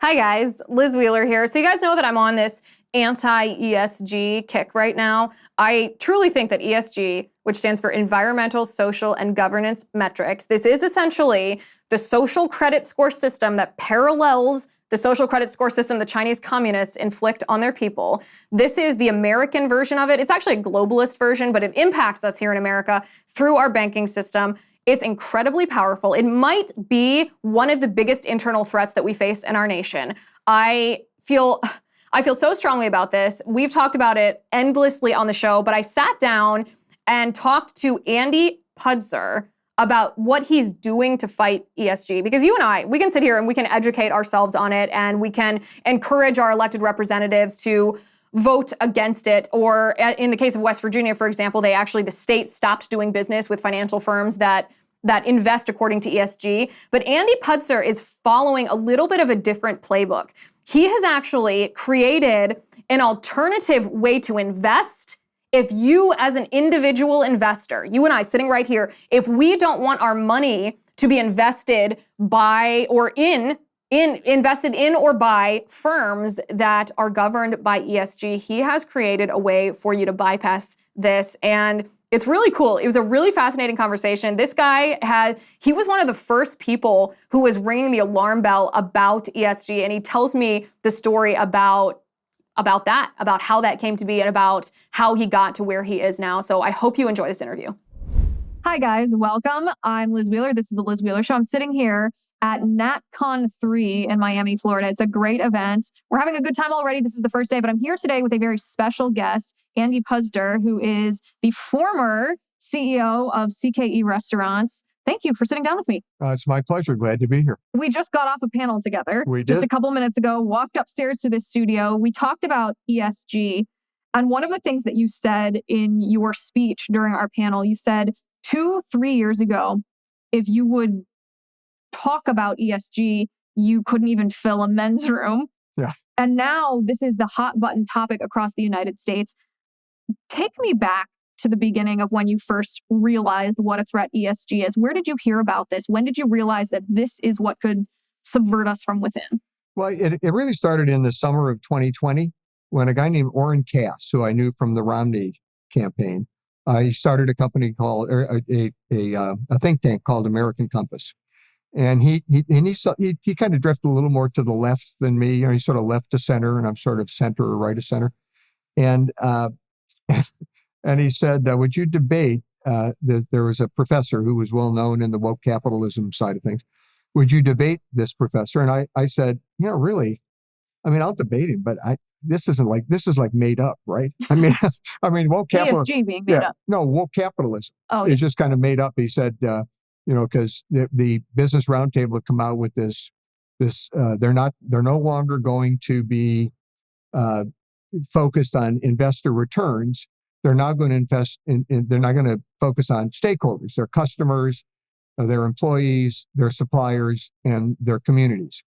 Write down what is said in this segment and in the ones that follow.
Hi guys, Liz Wheeler here. So you guys know that I'm on this anti-ESG kick right now. I truly think that ESG, which stands for environmental, social, and governance metrics, this is essentially the social credit score system that parallels the social credit score system the Chinese communists inflict on their people. This is the American version of it. It's actually a globalist version, but it impacts us here in America through our banking system. It's incredibly powerful. It might be one of the biggest internal threats that we face in our nation. I feel so strongly about this. We've talked about it endlessly on the show, but I sat down and talked to Andy Puzder about what he's doing to fight ESG. Because you and I, we can sit here and we can educate ourselves on it, and we can encourage our elected representatives to vote against it. Or in the case of West Virginia, for example, the state stopped doing business with financial firms that invest according to ESG. But Andy Puzder is following a little bit of a different playbook. He has actually created an alternative way to invest. If you, as an individual investor, you and I sitting right here, if we don't want our money to be invested by or invested in or by firms that are governed by ESG, he has created a way for you to bypass this. And it's really cool. It was a really fascinating conversation. This guy he was one of the first people who was ringing the alarm bell about ESG. And he tells me the story about how that came to be and about how he got to where he is now. So I hope you enjoy this interview. Hi guys, welcome. I'm Liz Wheeler. This is the Liz Wheeler Show. I'm sitting here at NatCon 3 in Miami, Florida. It's a great event. We're having a good time already. This is the first day, but I'm here today with a very special guest, Andy Puzder, who is the former CEO of CKE Restaurants. Thank you for sitting down with me. It's my pleasure. Glad to be here. We just got off a panel together. We did. Just a couple minutes ago, walked upstairs to this studio. We talked about ESG. And one of the things that you said in your speech during our panel, you said 2-3 years ago, if you would talk about ESG, you couldn't even fill a men's room. Yeah. And now this is the hot button topic across the United States. Take me back to the beginning of when you first realized what a threat ESG is. Where did you hear about this? When did you realize that this is what could subvert us from within? Well, it really started in the summer of 2020 when a guy named Orrin Cass, who I knew from the Romney campaign, he started a company called a think tank called American Compass, and he kind of drifted a little more to the left than me. You know, he's sort of left to center, and I'm sort of center or right of center. And and he said, "Would you debate?" There was a professor who was well known in the woke capitalism side of things. Would you debate this professor? And I said, really? I mean, I'll debate him, but this is like made up, right? I mean, woke capitalism. ESG being made up. No, woke capitalism. Oh, it's just kind of made up. He said, because the Business Roundtable had come out with this. They're no longer going to be focused on investor returns. They're now going to invest they're not going to focus on stakeholders, their customers, their employees, their suppliers, and their communities.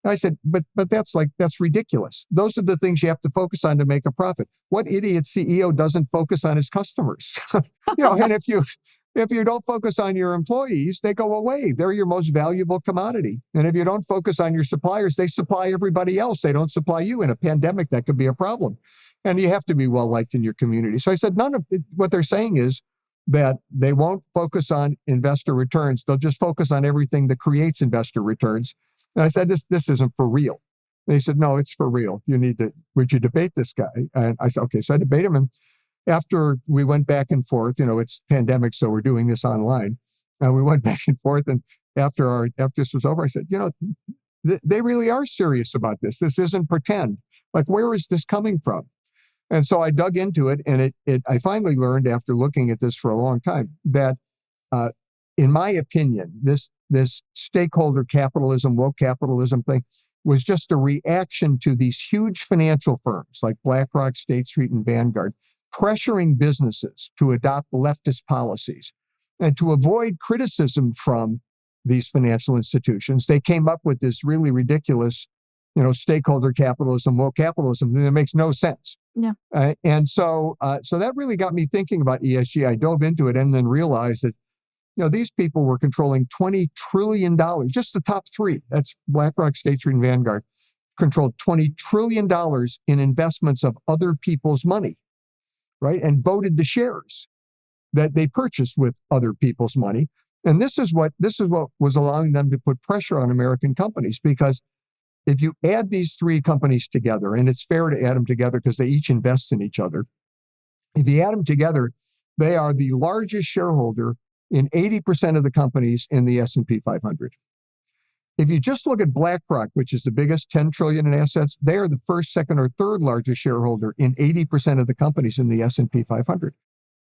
And I said, but that's ridiculous. Those are the things you have to focus on to make a profit. What idiot CEO doesn't focus on his customers? And if you don't focus on your employees, they go away. They're your most valuable commodity. And if you don't focus on your suppliers, they supply everybody else. They don't supply you. In a pandemic, that could be a problem. And you have to be well-liked in your community. So I said, what they're saying is that they won't focus on investor returns. They'll just focus on everything that creates investor returns. And I said, this isn't for real. And they said, no, it's for real. Would you debate this guy? And I said, okay. So I debated him. And after we went back and forth, it's pandemic, so we're doing this online. And we went back and forth. And after this was over, I said, they really are serious about this. This isn't pretend. Like, where is this coming from? And so I dug into it, and I finally learned after looking at this for a long time that, in my opinion, this stakeholder capitalism, woke capitalism thing was just a reaction to these huge financial firms like BlackRock, State Street, and Vanguard pressuring businesses to adopt leftist policies. And to avoid criticism from these financial institutions, they came up with this really ridiculous, stakeholder capitalism, woke capitalism. That makes no sense. Yeah. And so that really got me thinking about ESG. I dove into it and then realized that, these people were controlling $20 trillion, just the top three. That's BlackRock, State Street, and Vanguard. controlled $20 trillion in investments of other people's money, right? And voted the shares that they purchased with other people's money. And this is what was allowing them to put pressure on American companies, because if you add these three companies together, and it's fair to add them together because they each invest in each other. If you add them together, they are the largest shareholder in 80% of the companies in the S&P 500. If you just look at BlackRock, which is the biggest, 10 trillion in assets, they are the first, second, or third largest shareholder in 80% of the companies in the S&P 500.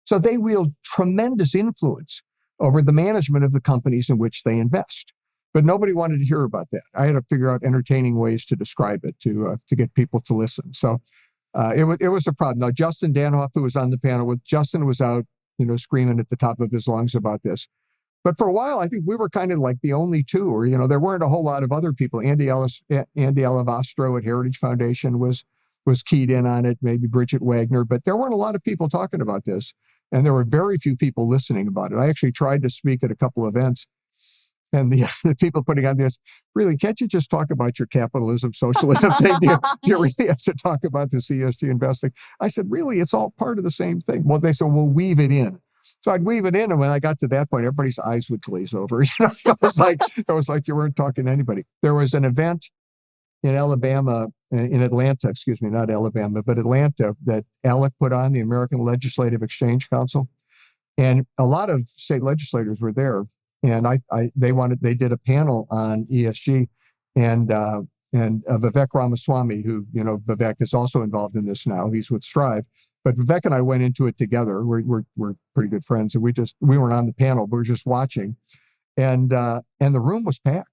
So they wield tremendous influence over the management of the companies in which they invest. But nobody wanted to hear about that. I had to figure out entertaining ways to describe it to get people to listen. So it was a problem. Now, Justin Danhoff, who was on the panel with Justin, was out, screaming at the top of his lungs about this. But for a while, I think we were kind of like the only two, or, there weren't a whole lot of other people. Andy Alabastro at Heritage Foundation was keyed in on it, maybe Bridget Wagner, but there weren't a lot of people talking about this. And there were very few people listening about it. I actually tried to speak at a couple of events, and the people putting on this, really, can't you just talk about your capitalism, socialism thing? Do you really have to talk about this ESG investing? I said, really, it's all part of the same thing. Well, they said, we'll weave it in. So I'd weave it in, and when I got to that point, everybody's eyes would glaze over. It was like you weren't talking to anybody. There was an event in Atlanta, not Alabama, but Atlanta, that ALEC put on, the American Legislative Exchange Council. And a lot of state legislators were there. And they did a panel on ESG, and Vivek Ramaswamy, who, Vivek is also involved in this now. He's with Strive. But Vivek and I went into it together. We're pretty good friends. And we weren't on the panel, but we were just watching. And the room was packed.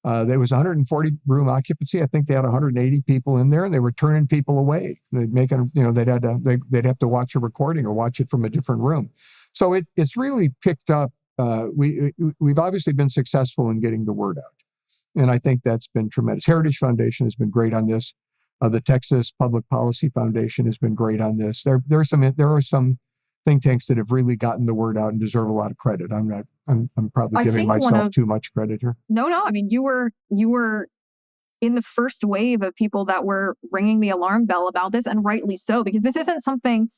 There was 140 room occupancy. I think they had 180 people in there, and they were turning people away. They'd make them, they'd have to watch a recording or watch it from a different room. So it's really picked up. We've obviously been successful in getting the word out, and I think that's been tremendous. Heritage Foundation has been great on this. The Texas Public Policy Foundation has been great on this. There are some think tanks that have really gotten the word out and deserve a lot of credit. I'm probably giving myself too much credit here. No. I mean, you were in the first wave of people that were ringing the alarm bell about this, and rightly so, because this isn't something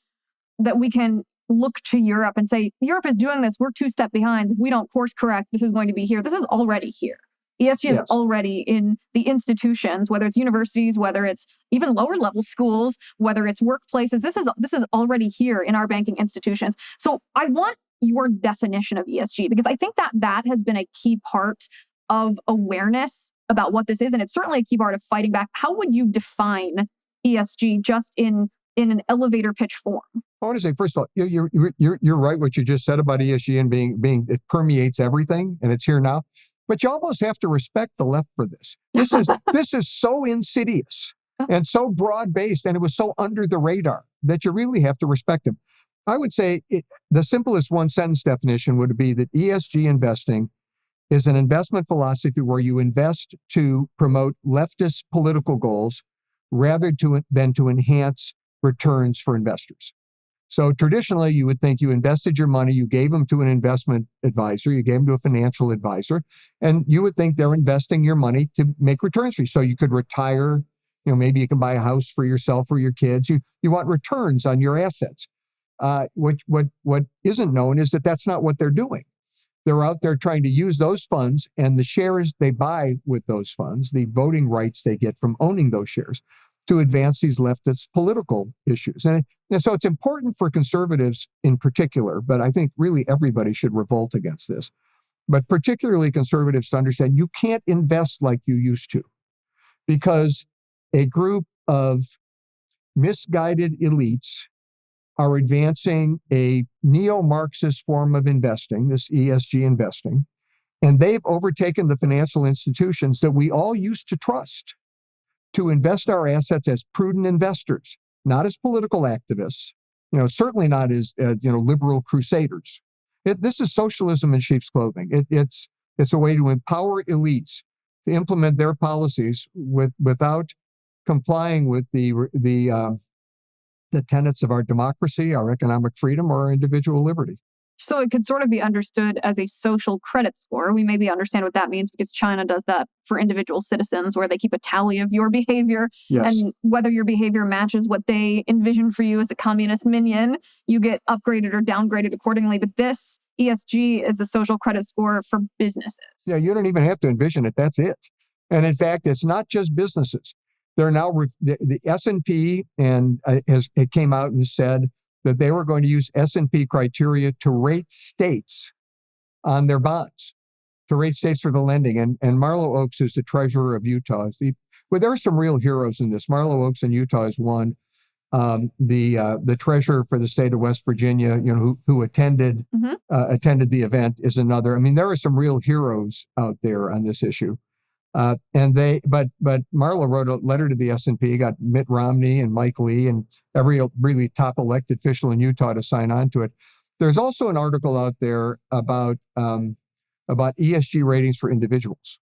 that we can look to Europe and say, Europe is doing this, we're 2 steps behind. If we don't course correct, this is going to be here. This is already here. ESG is already in the institutions, whether it's universities, whether it's even lower level schools, whether it's workplaces. This is already here in our banking institutions. So I want your definition of ESG, because I think that has been a key part of awareness about what this is. And it's certainly a key part of fighting back. How would you define ESG just in an elevator pitch form? I want to say, first of all, you're right what you just said about ESG and being it permeates everything, and it's here now. But you almost have to respect the left for this. This is so insidious and so broad-based, and it was so under the radar that you really have to respect them. I would say the simplest one-sentence definition would be that ESG investing is an investment philosophy where you invest to promote leftist political goals rather than to enhance returns for investors. So traditionally, you would think you invested your money, you gave them to an investment advisor, you gave them to a financial advisor, and you would think they're investing your money to make returns for you. So you could retire, maybe you can buy a house for yourself or your kids. You want returns on your assets. What isn't known is that that's not what they're doing. They're out there trying to use those funds and the shares they buy with those funds, the voting rights they get from owning those shares, to advance these leftist political issues. And so it's important for conservatives in particular, but I think really everybody should revolt against this. But particularly conservatives to understand you can't invest like you used to, because a group of misguided elites are advancing a neo-Marxist form of investing, this ESG investing, and they've overtaken the financial institutions that we all used to trust to invest our assets as prudent investors, not as political activists, certainly not as liberal crusaders. This is socialism in sheep's clothing. It's a way to empower elites to implement their policies without complying with the tenets of our democracy, our economic freedom, or our individual liberty. So it could sort of be understood as a social credit score. We maybe understand what that means because China does that for individual citizens, where they keep a tally of your behavior. Yes. And whether your behavior matches what they envision for you as a communist minion, you get upgraded or downgraded accordingly. But this ESG is a social credit score for businesses. Yeah, you don't even have to envision it. That's it. And in fact, it's not just businesses. They're now the S&P it came out and said that they were going to use S&P criteria to rate states on their bonds, to rate states for the lending. And Marlo Oaks is the treasurer of Utah. Well, there are some real heroes in this. Marlo Oaks in Utah is one. The treasurer for the state of West Virginia, who attended the event, is another. I mean, there are some real heroes out there on this issue. But Marla wrote a letter to the S&P, got Mitt Romney and Mike Lee and every really top elected official in Utah to sign on to it. There's also an article out there about ESG ratings for individuals.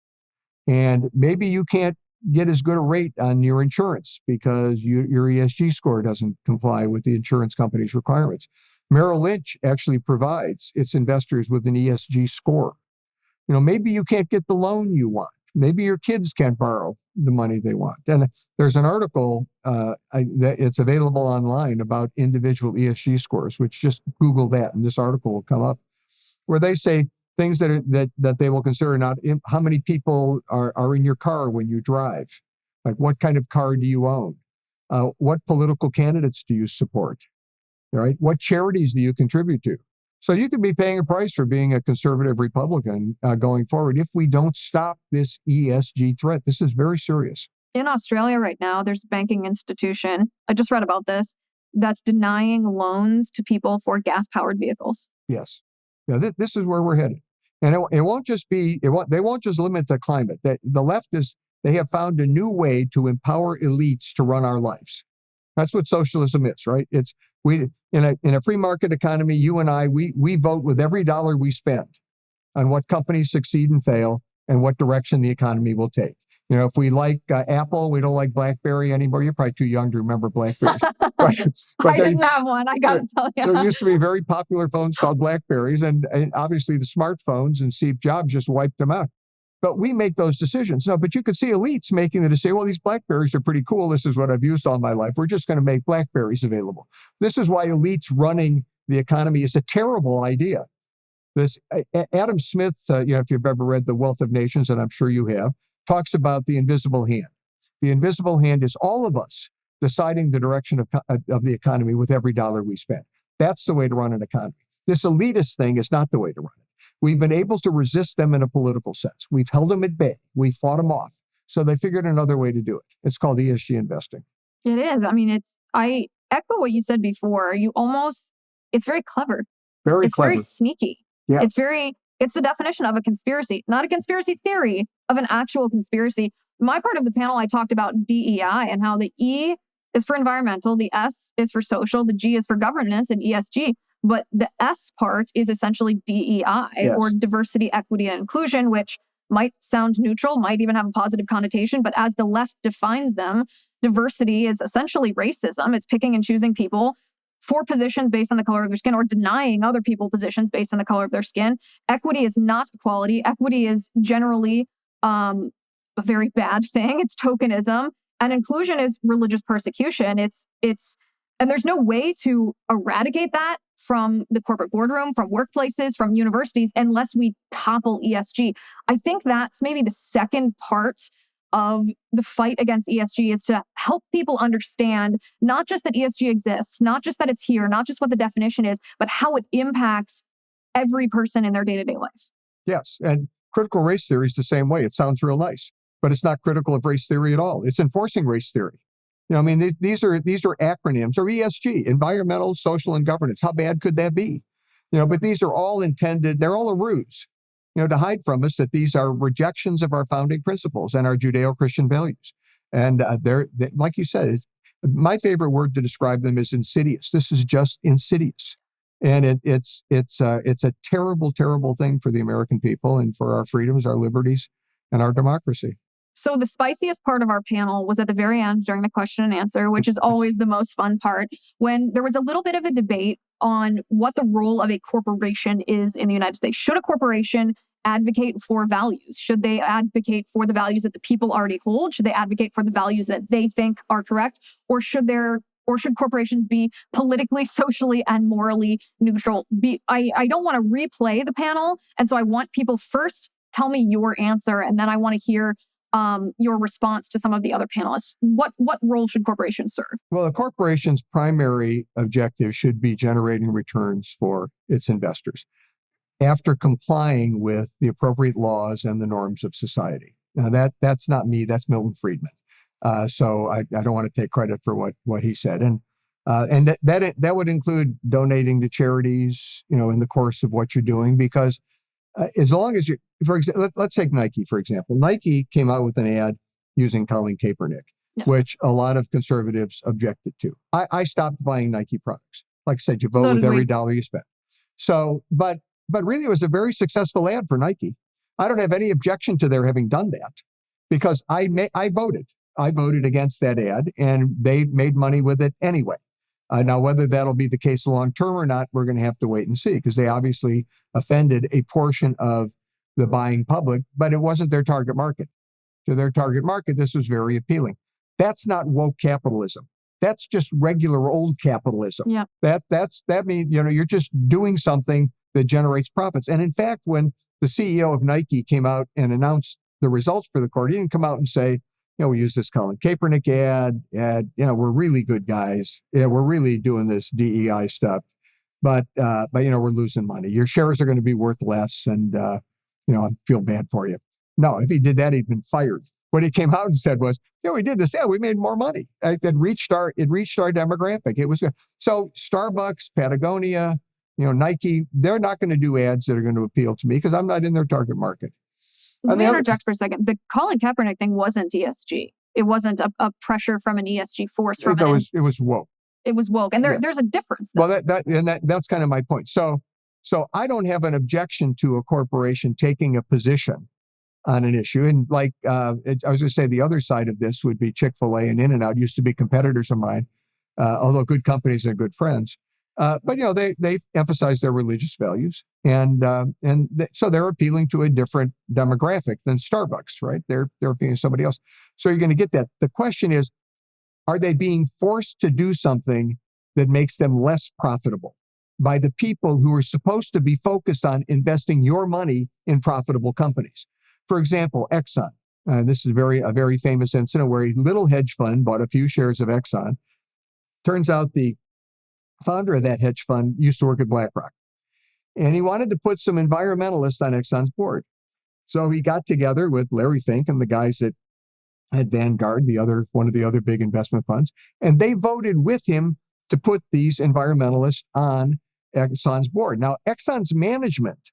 And maybe you can't get as good a rate on your insurance because your ESG score doesn't comply with the insurance company's requirements. Merrill Lynch actually provides its investors with an ESG score. Maybe you can't get the loan you want. Maybe your kids can't borrow the money they want. And there's an article that it's available online about individual ESG scores, which just Google that, and this article will come up, where they say things that they will consider not how many people are in your car when you drive, like what kind of car do you own, what political candidates do you support, right? What charities do you contribute to? So you could be paying a price for being a conservative Republican going forward if we don't stop this ESG threat. This is very serious. In Australia right now, there's a banking institution, I just read about this, that's denying loans to people for gas-powered vehicles. Yes. Yeah, this is where we're headed. And it won't just be, they won't just limit the climate. The leftists, they have found a new way to empower elites to run our lives. That's what socialism is, right? In a free market economy, you and I, we vote with every dollar we spend on what companies succeed and fail and what direction the economy will take. If we like Apple, we don't like BlackBerry anymore. You're probably too young to remember BlackBerry. But I didn't have one, I got to tell you. There used to be very popular phones called BlackBerries, and obviously the smartphones, and Steve Jobs just wiped them out. But we make those decisions. No, but you could see elites making the decision, well, these BlackBerries are pretty cool. This is what I've used all my life. We're just going to make BlackBerries available. This is why elites running the economy is a terrible idea. Adam Smith, if you've ever read The Wealth of Nations, and I'm sure you have, talks about the invisible hand. The invisible hand is all of us deciding the direction of the economy with every dollar we spend. That's the way to run an economy. This elitist thing is not the way to run it. We've been able to resist them in a political sense. We've held them at bay. We fought them off. So they figured another way to do it. It's called ESG investing. It is. I mean, I echo what you said before. It's very clever. It's very sneaky. Yeah. It's the definition of a conspiracy, not a conspiracy theory, of an actual conspiracy. My part of the panel, I talked about DEI and how the E is for environmental, the S is for social, the G is for governance and ESG. But the S part is essentially DEI, yes, or diversity, equity, and inclusion, which might sound neutral, might even have a positive connotation. But as the left defines them, diversity is essentially racism. It's picking and choosing people for positions based on the color of their skin, or denying other people positions based on the color of their skin. Equity is not equality. Equity is generally a very bad thing. It's tokenism. And inclusion is religious persecution. And there's no way to eradicate that from the corporate boardroom, from workplaces, from universities, unless we topple ESG. I think that's maybe the second part of the fight against ESG, is to help people understand not just that ESG exists, not just that it's here, not just what the definition is, but how it impacts every person in their day-to-day life. Yes. And critical race theory is the same way. It sounds real nice, but it's not critical of race theory at all. It's enforcing race theory. These are acronyms, or ESG, environmental, social, and governance. How bad could that be? But these are all intended, they're all a ruse, to hide from us that these are rejections of our founding principles and our Judeo-Christian values. And they're like you said, my favorite word to describe them is insidious. This is just insidious. And it's a terrible, terrible thing for the American people and for our freedoms, our liberties, and our democracy. So the spiciest part of our panel was at the very end during the question and answer, which is always the most fun part, when there was a little bit of a debate on what the role of a corporation is in the United States. Should a corporation advocate for values? Should they advocate for the values that the people already hold? Should they advocate for the values that they think are correct? Or should corporations be politically, socially, and morally neutral? I don't want to replay the panel. And so I want people first tell me your answer, and then I want to hear your response to some of the other panelists. What role should corporations serve? Well, a corporation's primary objective should be generating returns for its investors after complying with the appropriate laws and the norms of society. Now, that's not me, that's Milton Friedman. So I don't want to take credit for what he said. And that would include donating to charities, in the course of what you're doing, because as long as for example, let's take Nike, for example. Nike came out with an ad using Colin Kaepernick, which a lot of conservatives objected to. I stopped buying Nike products. Like I said, you vote with every dollar you spend. So, but really it was a very successful ad for Nike. I don't have any objection to their having done that, because I voted. I voted against that ad, and they made money with it anyway. Now, whether that'll be the case long term or not, we're going to have to wait and see, because they obviously offended a portion of the buying public, but it wasn't their target market. To their target market, this was very appealing. That's not woke capitalism. That's just regular old capitalism. Yeah. That means, you're just doing something that generates profits. And in fact, when the CEO of Nike came out and announced the results for the quarter, he didn't come out and say, we use this Colin Kaepernick ad, we're really good guys. Yeah, we're really doing this DEI stuff, but we're losing money. Your shares are going to be worth less, and I feel bad for you. No, if he did that, he'd been fired. What he came out and said was, we did this. Yeah, we made more money. It reached our demographic. It was good. So Starbucks, Patagonia, Nike, they're not going to do ads that are going to appeal to me, because I'm not in their target market. Let me interject for a second. The Colin Kaepernick thing wasn't ESG. It wasn't a pressure from an ESG force. It was woke. It was woke. And there's a difference, though. Well, that's kind of my point. So I don't have an objection to a corporation taking a position on an issue. And I was going to say, the other side of this would be Chick-fil-A and In-N-Out used to be competitors of mine, although good companies and good friends. But they emphasize their religious values, so they're appealing to a different demographic than Starbucks, right? They're appealing to somebody else. So you're going to get that. The question is, are they being forced to do something that makes them less profitable by the people who are supposed to be focused on investing your money in profitable companies? For example, Exxon. This is a very famous incident where a little hedge fund bought a few shares of Exxon. Turns out the founder of that hedge fund used to work at BlackRock, and he wanted to put some environmentalists on Exxon's board. So he got together with Larry Fink and the guys at Vanguard, one of the other big investment funds, and they voted with him to put these environmentalists on Exxon's board. Now, Exxon's management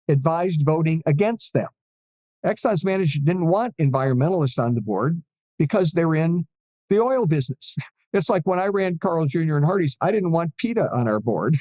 advised voting against them. Exxon's management didn't want environmentalists on the board because they're in the oil business. It's like when I ran Carl Jr. and Hardee's, I didn't want PETA on our board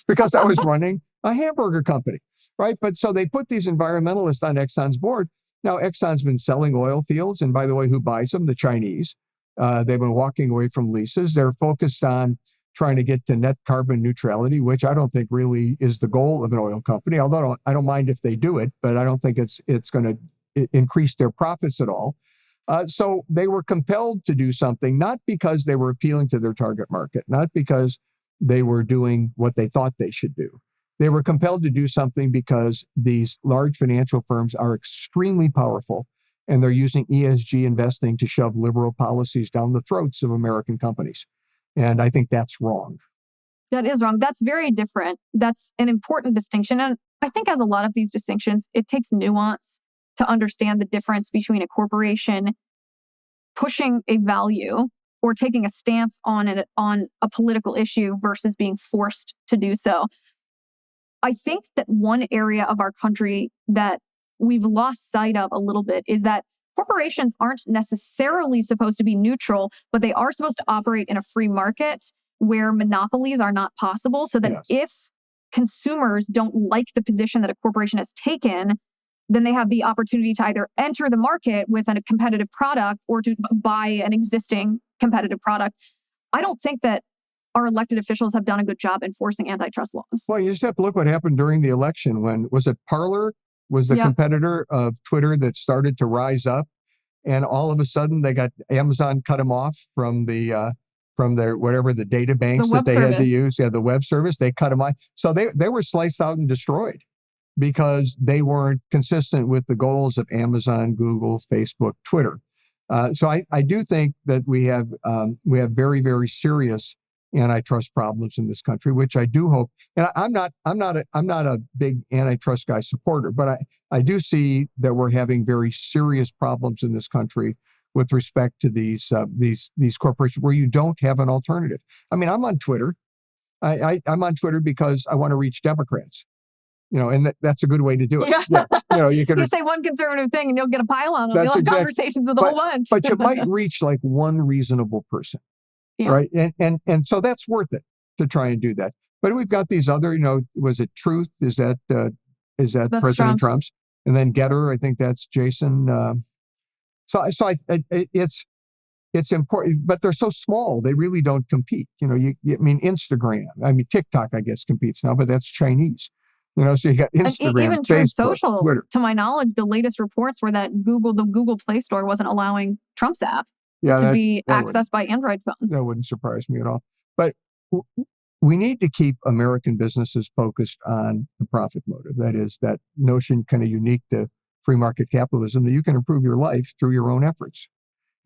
because I was running a hamburger company, right? But so they put these environmentalists on Exxon's board. Now, Exxon's been selling oil fields, and by the way, who buys them? The Chinese. They've been walking away from leases. They're focused on trying to get to net carbon neutrality, which I don't think really is the goal of an oil company, although I don't mind if they do it, but I don't think it's going to increase their profits at all. So they were compelled to do something, not because they were appealing to their target market, not because they were doing what they thought they should do. They were compelled to do something because these large financial firms are extremely powerful, and they're using ESG investing to shove liberal policies down the throats of American companies. And I think that's wrong. That is wrong. That's very different. That's an important distinction. And I think, as a lot of these distinctions, it takes nuance to understand the difference between a corporation pushing a value or taking a stance on a political issue versus being forced to do so. I think that one area of our country that we've lost sight of a little bit is that corporations aren't necessarily supposed to be neutral, but they are supposed to operate in a free market where monopolies are not possible, so that if consumers don't like the position that a corporation has taken, then they have the opportunity to either enter the market with a competitive product or to buy an existing competitive product. I don't think that our elected officials have done a good job enforcing antitrust laws. Well, you just have to look what happened during the election when, was it Parler was the Yep. competitor of Twitter that started to rise up, and all of a sudden they got Amazon cut them off from their whatever the data banks The that web they had to service. use. Yeah, the web service, they cut them off. So they were sliced out and destroyed because they weren't consistent with the goals of Amazon, Google, Facebook, Twitter. So I do think that we have very, very serious antitrust problems in this country, which I do hope. And I'm not a big antitrust guy supporter, but I do see that we're having very serious problems in this country with respect to these corporations where you don't have an alternative. I mean, I'm on Twitter. I'm on Twitter because I want to reach Democrats. And that's a good way to do it. Yeah. You can You say one conservative thing and you'll get a pile on them. That's You'll have exact- conversations with a whole bunch. but you might reach like one reasonable person. Yeah. Right. And so that's worth it to try and do that. But we've got these other, was it Truth? Is that That's President Trump's? And then Getter, I think that's Jason. It's important, but they're so small. They really don't compete. Instagram, TikTok, I guess competes now, but that's Chinese. So you got Instagram, And even Truth Facebook, Social, Twitter. to my knowledge, the latest reports were that the Google Play Store wasn't allowing Trump's app Yeah, to be that accessed by Android phones. That wouldn't surprise me at all. But we need to keep American businesses focused on the profit motive. That is, that notion kind of unique to free market capitalism that you can improve your life through your own efforts.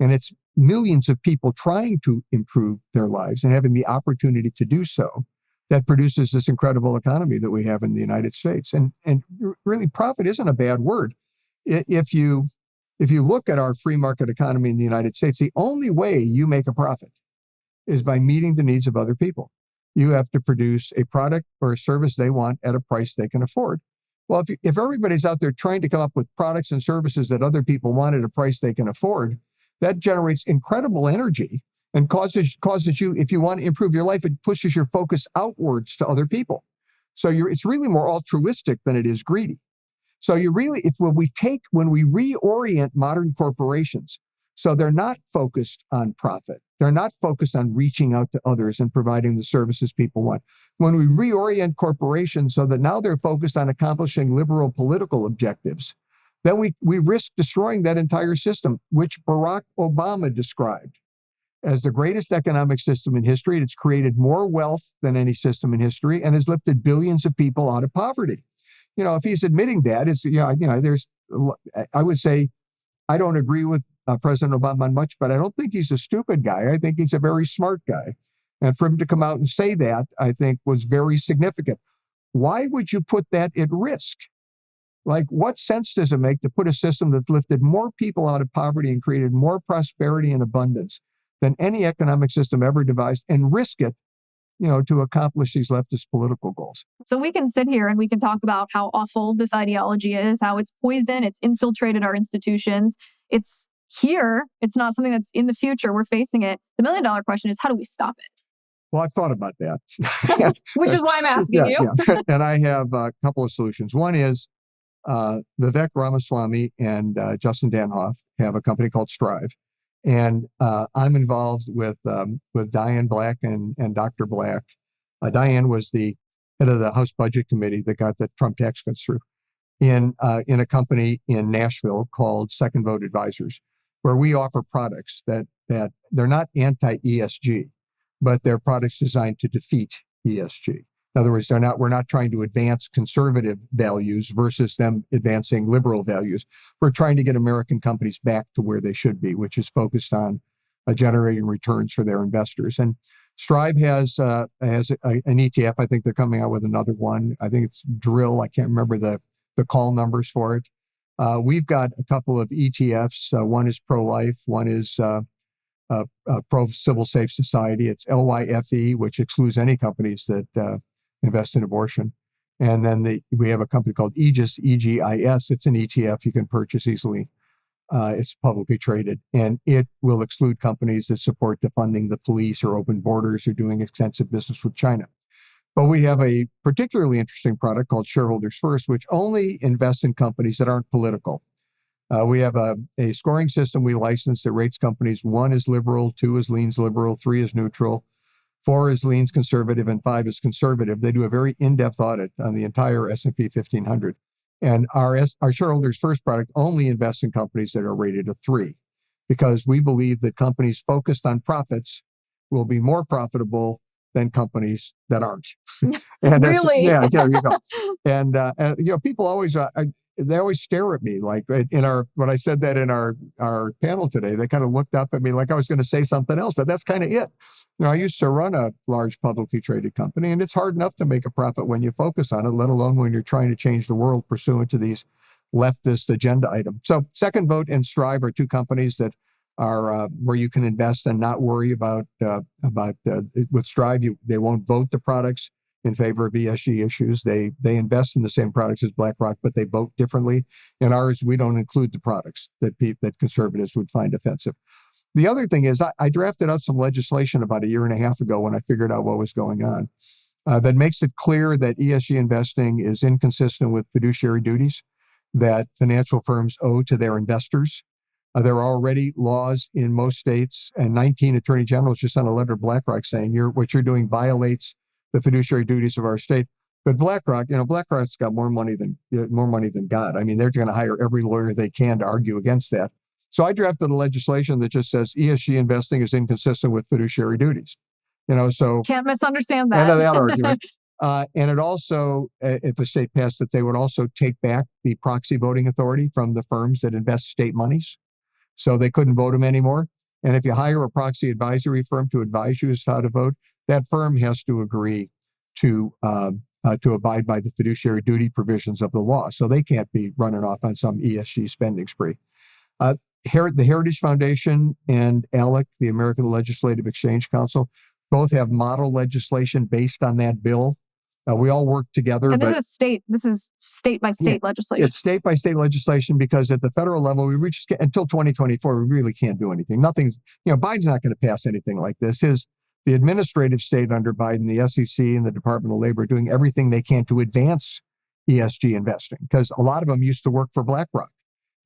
And it's millions of people trying to improve their lives and having the opportunity to do so that produces this incredible economy that we have in the United States. And really, profit isn't a bad word. If you look at our free market economy in the United States, the only way you make a profit is by meeting the needs of other people. You have to produce a product or a service they want at a price they can afford. Well, if everybody's out there trying to come up with products and services that other people want at a price they can afford, that generates incredible energy and causes you, if you want to improve your life, it pushes your focus outwards to other people. So it's really more altruistic than it is greedy. So when we reorient modern corporations, so they're not focused on profit, they're not focused on reaching out to others and providing the services people want. When we reorient corporations so that now they're focused on accomplishing liberal political objectives, then we risk destroying that entire system, which Barack Obama described as the greatest economic system in history. It's created more wealth than any system in history and has lifted billions of people out of poverty. If he's admitting that, I would say I don't agree with President Obama on much, but I don't think he's a stupid guy. I think he's a very smart guy. And for him to come out and say that, I think was very significant. Why would you put that at risk? Like, what sense does it make to put a system that's lifted more people out of poverty and created more prosperity and abundance than any economic system ever devised and risk it, to accomplish these leftist political goals? So we can sit here and we can talk about how awful this ideology is, how it's poisoned, it's infiltrated our institutions. It's here. It's not something that's in the future. We're facing it. The $1 million question is, how do we stop it? Well, I've thought about that. Which is why I'm asking you. Yeah. And I have a couple of solutions. One is Vivek Ramaswamy and Justin Danhoff have a company called Strive. And I'm involved with Diane Black and Dr. Black. Diane was the head of the House Budget Committee that got the Trump tax cuts through in a company in Nashville called Second Vote Advisors, where we offer products that they're not anti-ESG, but they're products designed to defeat ESG. In other words, we're not trying to advance conservative values versus them advancing liberal values. We're trying to get American companies back to where they should be, which is focused on generating returns for their investors. And Strive has an ETF. I think they're coming out with another one. I think it's Drill. I can't remember the call numbers for it. We've got a couple of ETFs. One is pro-life. One is pro-civil safe society. It's LYFE, which excludes any companies that invest in abortion. And then we have a company called Aegis, EGIS. It's an ETF you can purchase easily. It's publicly traded, and it will exclude companies that support defunding the police or open borders or doing extensive business with China. But we have a particularly interesting product called Shareholders First, which only invests in companies that aren't political. We have a scoring system we license that rates companies. 1 is liberal, 2 is leans liberal, 3 is neutral, 4 is leans conservative, and 5 is conservative. They do a very in-depth audit on the entire S&P 1500. And our Shareholders First product only invests in companies that are rated a 3, because we believe that companies focused on profits will be more profitable than companies that aren't. And Really? yeah, there you go. And people always they always stare at me like when I said that in our panel today. They kind of looked up at me like I was going to say something else, but that's kind of it. I used to run a large publicly traded company, and it's hard enough to make a profit when you focus on it, let alone when you're trying to change the world pursuant to these leftist agenda items. So Second Vote and Strive are 2 companies that are where you can invest and not worry about with Strive. They won't vote the products in favor of ESG issues. They invest in the same products as BlackRock, but they vote differently. In ours, we don't include the products that conservatives would find offensive. The other thing is I drafted out some legislation about a year and a half ago when I figured out what was going on that makes it clear that ESG investing is inconsistent with fiduciary duties that financial firms owe to their investors. There are already laws in most states, and 19 attorney generals just sent a letter to BlackRock saying what you're doing violates the fiduciary duties of our state. But BlackRock's got more money than God. I mean, they're going to hire every lawyer they can to argue against that. So I drafted a legislation that just says ESG investing is inconsistent with fiduciary duties. So can't misunderstand that. End of that argument. And it also, if a state passed it, they would also take back the proxy voting authority from the firms that invest state monies. So they couldn't vote them anymore. And if you hire a proxy advisory firm to advise you as to how to vote, that firm has to agree to abide by the fiduciary duty provisions of the law. So they can't be running off on some ESG spending spree. The Heritage Foundation and ALEC, the American Legislative Exchange Council, both have model legislation based on that bill. We all work together. And this is state by state legislation. It's state by state legislation because at the federal level, until 2024, we really can't do anything. Nothing's, Biden's not going to pass anything like this. The administrative state under Biden, the SEC and the Department of Labor, are doing everything they can to advance ESG investing because a lot of them used to work for BlackRock.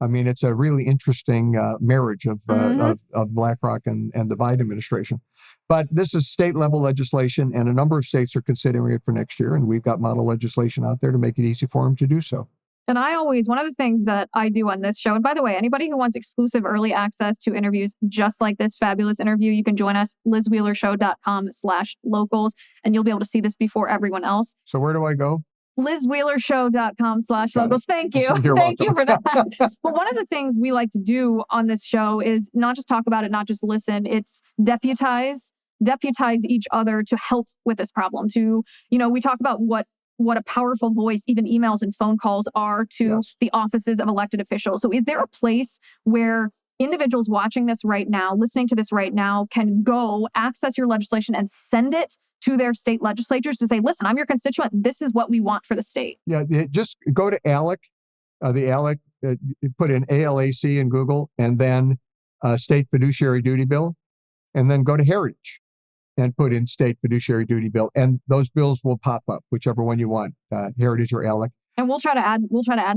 I mean, it's a really interesting marriage of BlackRock and the Biden administration. But this is state level legislation, and a number of states are considering it for next year. And we've got model legislation out there to make it easy for them to do so. And one of the things that I do on this show, and by the way, anybody who wants exclusive early access to interviews just like this fabulous interview, you can join us, lizwheelershow.com/locals, and you'll be able to see this before everyone else. So where do I go? lizwheelershow.com/locals. Thank you. Thank you for that. But one of the things we like to do on this show is not just talk about it, not just listen. It's deputize each other to help with this problem. We talk about what a powerful voice even emails and phone calls are to the offices of elected officials. So is there a place where individuals watching this right now, listening to this right now, can go access your legislation and send it to their state legislatures to say, listen, I'm your constituent. This is what we want for the state. Yeah, just go to ALEC, put in ALAC in Google, and then state fiduciary duty bill, and then go to Heritage and put in state fiduciary duty bill. And those bills will pop up, whichever one you want, Heritage or ALEC. And we'll try to add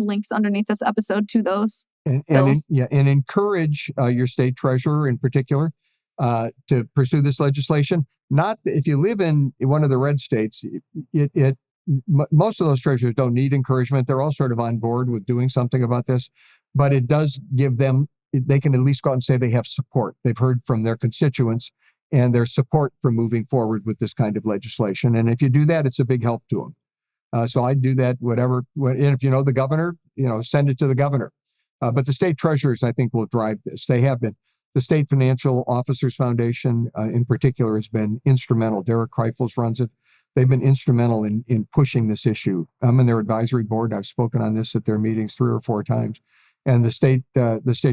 links underneath this episode to those bills. And encourage your state treasurer in particular to pursue this legislation. Not if you live in one of the red states, most of those treasurers don't need encouragement. They're all sort of on board with doing something about this, but it does give them, they can at least go out and say they have support. They've heard from their constituents and their support for moving forward with this kind of legislation. And if you do that, it's a big help to them. So I do that, and if you know the governor, send it to the governor. But the state treasurers, I think, will drive this. They have been. The State Financial Officers Foundation, in particular, has been instrumental. Derek Kreifels runs it. They've been instrumental in pushing this issue. I'm in their advisory board. I've spoken on this at their meetings 3 or 4 times. And the state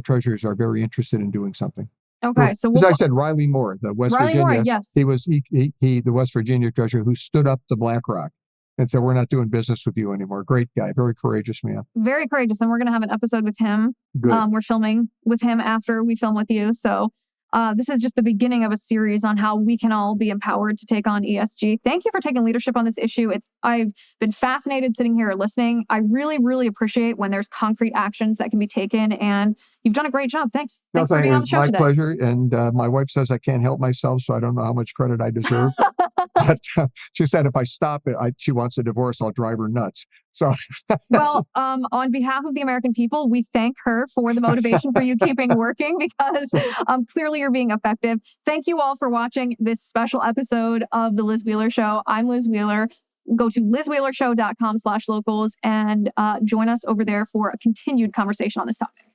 treasurers are very interested in doing something. Okay, so as I said, Riley Moore, the West Virginia, Moore, yes, he was the West Virginia treasurer who stood up to BlackRock and said, "We're not doing business with you anymore." Great guy, very courageous man. Very courageous, and we're going to have an episode with him. Good. We're filming with him after we film with you, so This is just the beginning of a series on how we can all be empowered to take on ESG. Thank you for taking leadership on this issue. I've been fascinated sitting here listening. I really, really appreciate when there's concrete actions that can be taken, and you've done a great job. Thanks. Thanks for being on the show today. My pleasure. And my wife says I can't help myself, so I don't know how much credit I deserve. But she said if I stop it, she wants a divorce, I'll drive her nuts. So, well, on behalf of the American people, we thank her for the motivation for you keeping working, because clearly you're being effective. Thank you all for watching this special episode of The Liz Wheeler Show. I'm Liz Wheeler. Go to lizwheelershow.com/locals and join us over there for a continued conversation on this topic.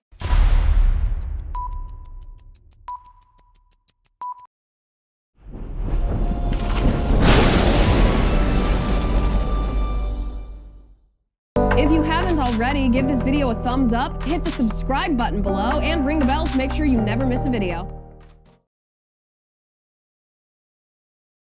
If you haven't already, give this video a thumbs up, hit the subscribe button below, and ring the bell to make sure you never miss a video.